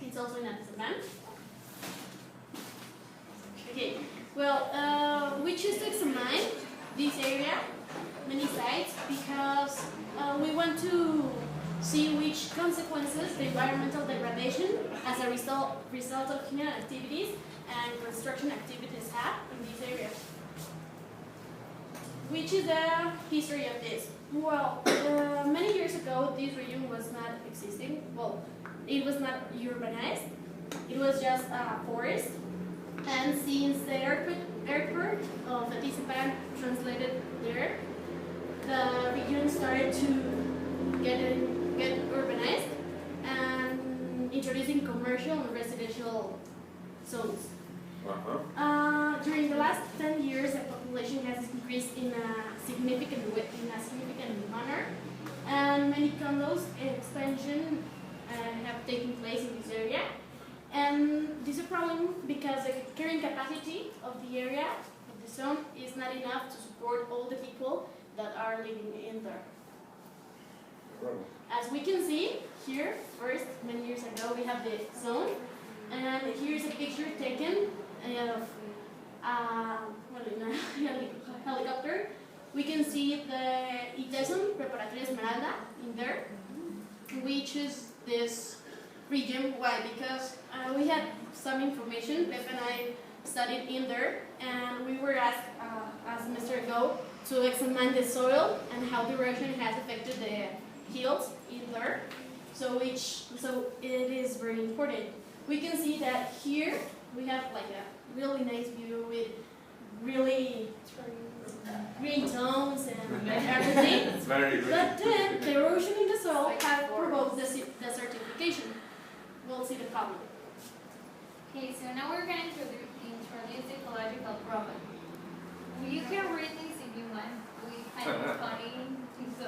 It's also in Amsterdam. Okay, well, we choose to examine this area, many sites, because we want to see which consequences the environmental degradation as a result of human activities and construction activities have in this area. Which is the history of this? Well, many years ago, this region was not existing. Well, it was not urbanized. It was just a forest. And since the airport of Ecological translated there, the region started to get urbanized and introducing commercial and residential zones. During the last 10 years, the population has increased in a significant manner, and many condos expansion have taken place in this area. And this is a problem because the carrying capacity of the area, of the zone, is not enough to support all the people that are living in there. As we can see here, first, many years ago, we have the zone, and here's a picture taken of in a helicopter. We can see the Iteson Preparatoria Esmeralda in there. We choose this region. Why? Because we had some information. Pep and I studied in there, and we were asked a semester ago to examine the soil and how the erosion has affected the hills in there. So it is very important. We can see that here we have like a really nice view with really green tones and everything. It's very green. But then the erosion in the soil has provoked the desertification. We'll see the problem. Okay, so now we're going to introduce the ecological problem. You can read this if you want. We kind of funny, so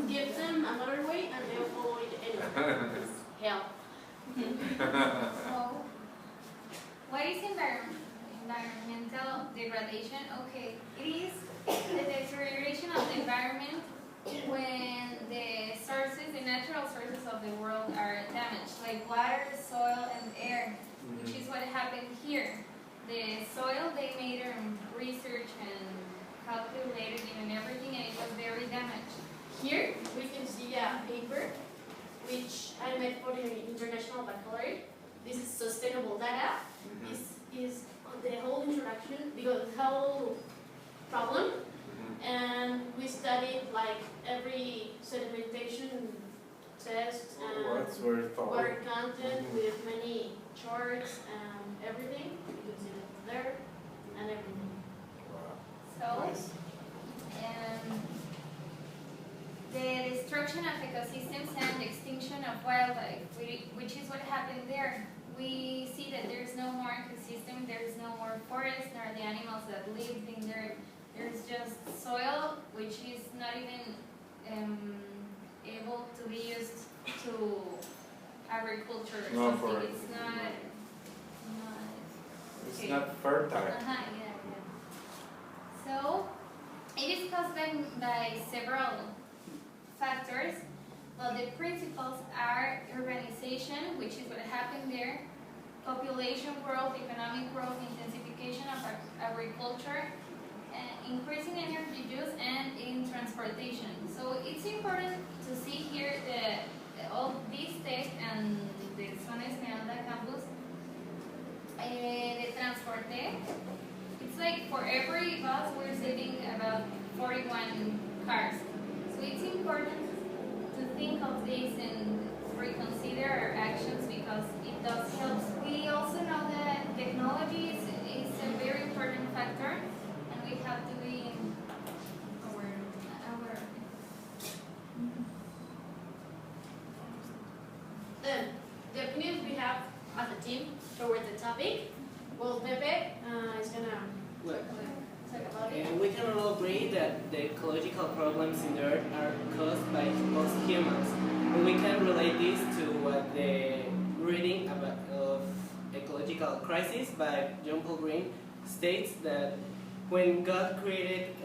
give them another way and they'll follow it anyway. Hell. So, what is environmental degradation? Okay, it is the deterioration of the environment when the natural sources of the world are damaged, like water, soil, and air, which is what happened here. The soil, they made research and calculated it and everything, and it was very damaged. Here we can see a paper which I made for the International Baccalaureate. This is sustainable data. This is the whole introduction, because the whole problem, and we studied like every sedimentation test and water content with many charts and everything. You can see it there and everything. So, the destruction of ecosystems and the extinction of wildlife, which is what happened there. We see that there's no more ecosystem, there's no more forest, nor the animals that lived in there. There's just soil, which is not even able to be used to agriculture or something. It's not fertile. Yeah. So, it is caused by several factors. Well, the principles are urbanization, which is what happened there, population growth, economic growth, intensification of agriculture, increasing energy use, and in transportation. So it's important to see here all these tech and the Zona Esmeralda campus, the transporte. It's like for every bus we're saving about 41 cars. So it's important to think of this and reconsider our actions, because it does help. We also know that technology is a very important factor, and we have to be aware. Then, the opinions we have as a team toward the topic. Well, Pepe is going to talk about it. We can all agree that the ecological problems in the Earth are caused by us humans. And we can relate this to what the reading of Ecological Crisis by John Paul Green states, that when God created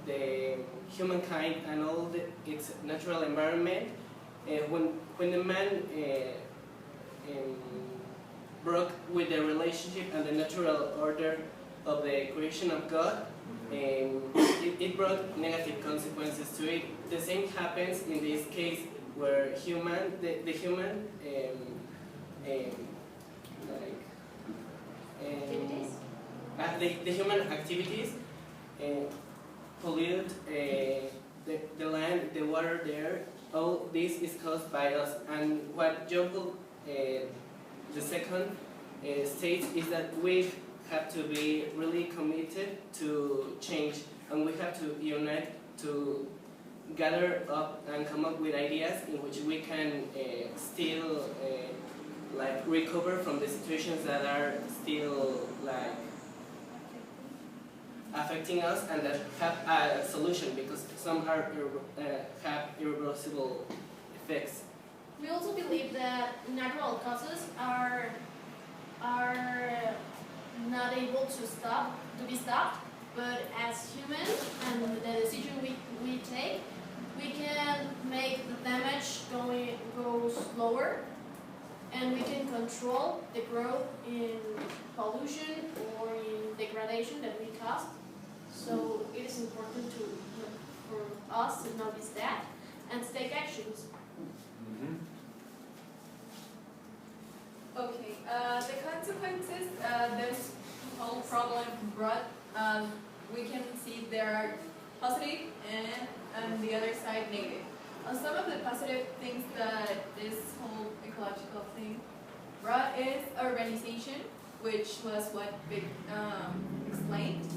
the humankind and all its natural environment, when the man broke with the relationship and the natural order of the creation of God, it brought negative consequences to it. The same happens in this case where the human the human activities pollute the land, the water there. All this is caused by us. And what John Paul the second states is that we have to be really committed to change, and we have to unite to gather up and come up with ideas in which we can still like recover from the situations that are still like affecting us and that have a solution, because some are have irreversible effects. We also believe that natural causes are not able to be stopped, but as humans and the decision we take, we can make the damage go slower, and we can control the growth in pollution or in degradation that we cause. So it is important for us to notice that and to take actions. Okay, the consequences this whole problem brought, we can see there are positive and on the other side negative. Some of the positive things that this whole ecological thing brought is urbanization, which was what Vic explained.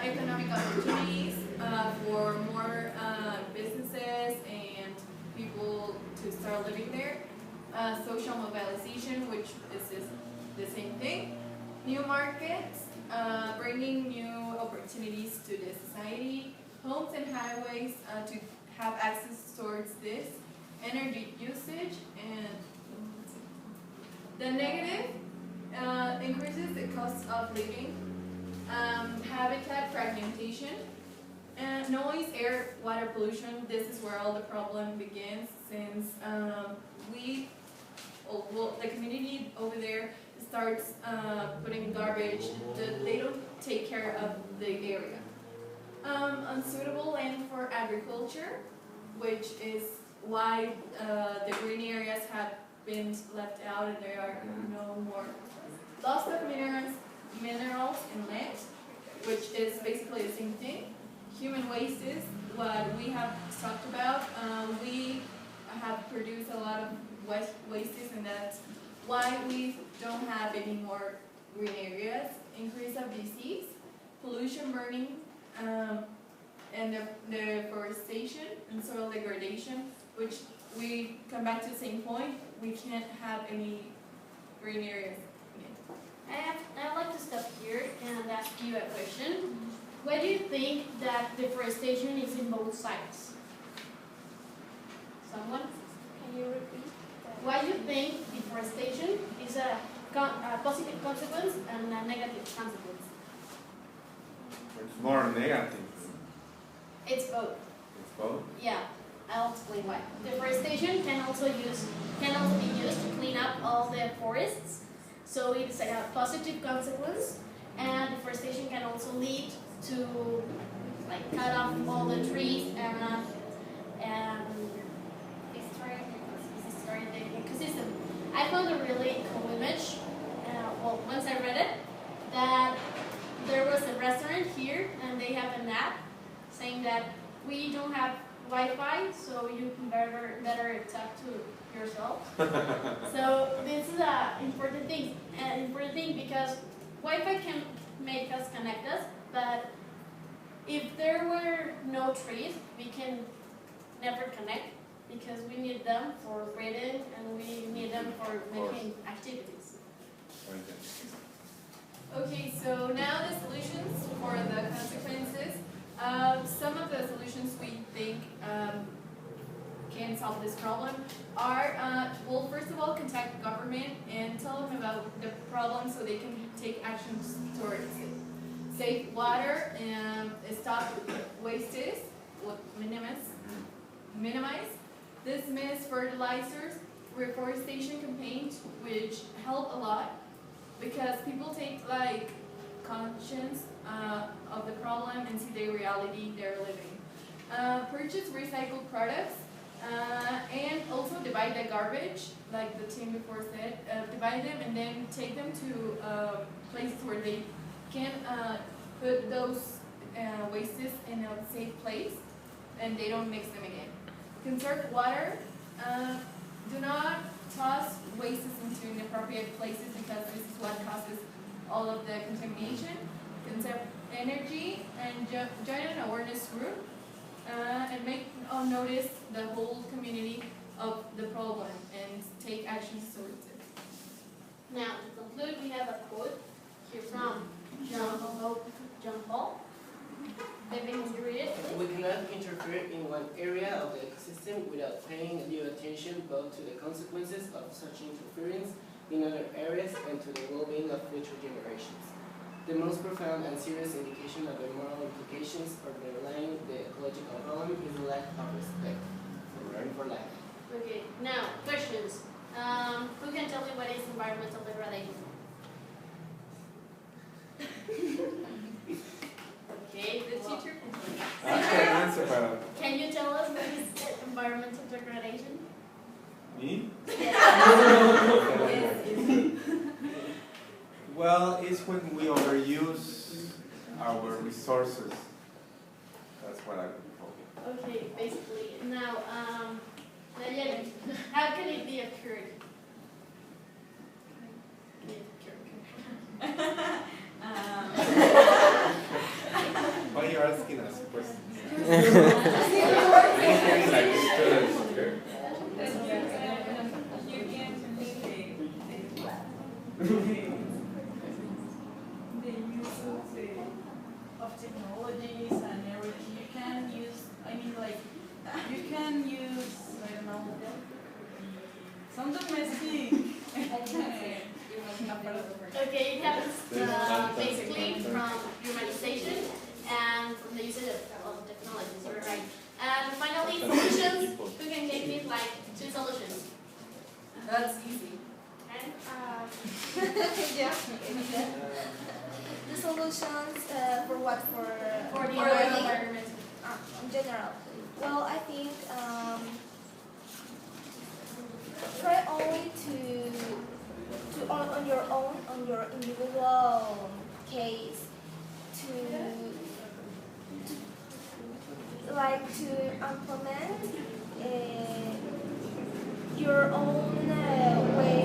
Economic opportunities for more businesses and people to start living there. Social mobilization, which is the same thing. New markets, bringing new opportunities to the society. Homes and highways to have access towards this. Energy usage, and the negative increases the cost of living. Habitat fragmentation, and noise, air, water pollution. This is where all the problem begins, since the community over there starts putting garbage. They don't take care of the area. Unsuitable land for agriculture, which is why the green areas have been left out and there are no more. Loss of minerals in land, which is basically the same thing. Human waste is what we have talked about. We have produced a lot of wastes, and that's why we don't have any more green areas. Increase of disease, pollution, burning, and the deforestation and soil degradation, which we come back to the same point. We can't have any green areas. I'd like to stop here and ask you a question. Why do you think that deforestation is in both sides? Someone? Can you repeat? Why do you think deforestation is a positive consequence and a negative consequence? It's more negative. It's both. It's both? Yeah, I'll explain why. Deforestation can also be used to clean up all the forests. So it's a positive consequence, and deforestation can also lead to like cut off all the trees and destroy the ecosystem. I found a really cool image. Once I read it, that there was a restaurant here and they have an app saying that we don't have Wi-Fi, so you can better talk to yourself. So this is an important thing because Wi-Fi can make us connect us, but if there were no trees, we can never connect because we need them for breathing and we need them for making activities. Okay, so now the solutions for the consequences. Some of the solutions we think can solve this problem are, well, first of all, contact the government and tell them about the problem so they can take actions towards it. Save water and stop wastes, minimize. dismiss fertilizers, reforestation campaigns, which help a lot because people take like conscience of the problem and see the reality they're living. Purchase recycled products and also divide the garbage, like the team before said, divide them and then take them to places where they can put those wastes in a safe place and they don't mix them again. Conserve water. Do not toss wastes into inappropriate places because this is what causes all of the contamination. Conserve energy and join an awareness group and make notice the whole community of the problem and take actions towards it. Now, to conclude, we have a quote here from John Paul. Maybe you read it, please. We cannot interfere in one area of the ecosystem without paying due attention both to the consequences of such interference in other areas and to the well-being of future generations. The most profound and serious indication of the moral implications underlying the ecological problem is the lack of respect for life. Okay, now, questions. Who can tell me what is environmental degradation? Okay, The well, teacher I can answer, but can you tell us what is environmental degradation? me? Yes. Well, it's when we overuse our resources. That's what I would call it. Okay, basically. Now, Nayeli, how can it be occurred? Why are you asking us questions? The use of technologies and everything. You can use, I mean, like, you can use, I don't know, some domestic. Okay, it happens basically from humanization and from the usage of technologies, you're right. And finally, solutions. Who can give me like 2 solutions? That's easy. And Yeah. The solutions for what? for the For the environment. environment. In general. Well, I think try only to on your own, on your individual case, to implement your own way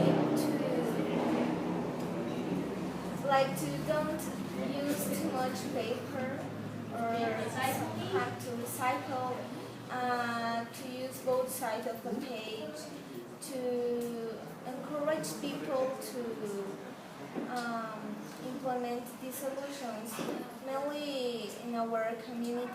to don't use too much paper or have to recycle, to use both sides of the page, to encourage people to implement these solutions, mainly in our community.